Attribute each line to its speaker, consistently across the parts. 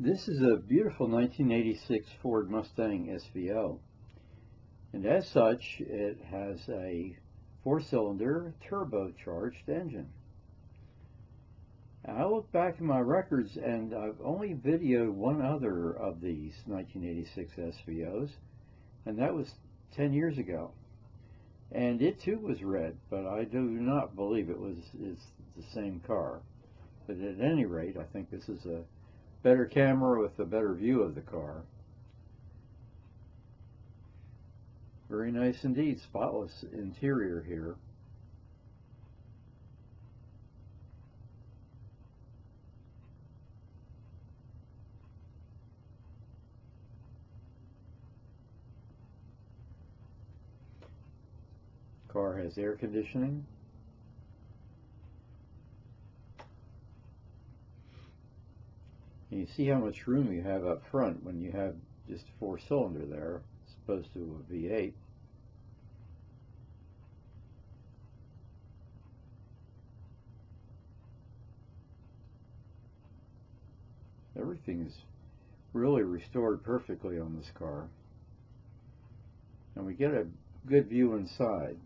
Speaker 1: This is a beautiful 1986 Ford Mustang SVO, and as such it has a four-cylinder turbocharged engine. I look back in my records and I've only videoed one other of these 1986 SVOs, and that was 10 years ago. And it too was red, but I do not believe it's the same car. But at any rate, I think this is a better camera with a better view of the car. Very nice indeed, spotless interior here. Car has air conditioning. And you see how much room you have up front when you have just a four-cylinder there, as opposed to a V8. Everything is really restored perfectly on this car. And we get a good view inside.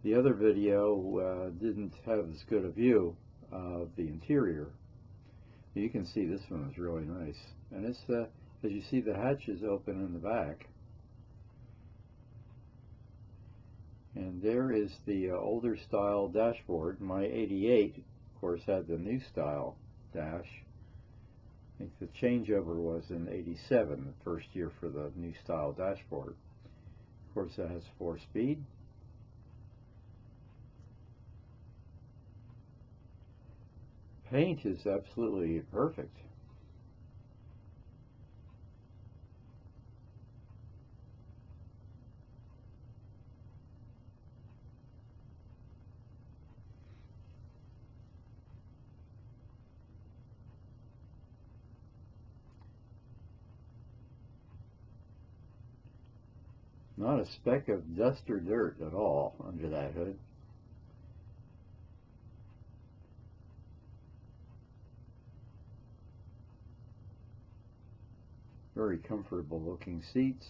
Speaker 1: The other video didn't have as good a view of the interior. You can see this one is really nice. And it's, as you see, the hatch is open in the back. And there is the older style dashboard. My 88, of course, had the new style dash. I think the changeover was in 87, the first year for the new style dashboard. Of course, that has 4-speed. Paint is absolutely perfect. Not a speck of dust or dirt at all under that hood. Very comfortable looking seats.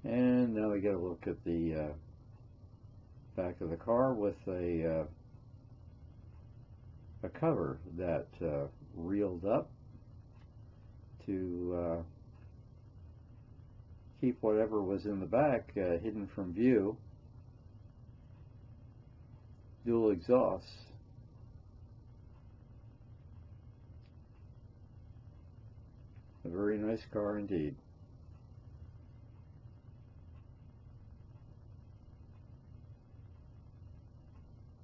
Speaker 1: And now we get a look at the back of the car with a cover that reeled up to keep whatever was in the back hidden from view. Dual exhausts. A very nice car indeed.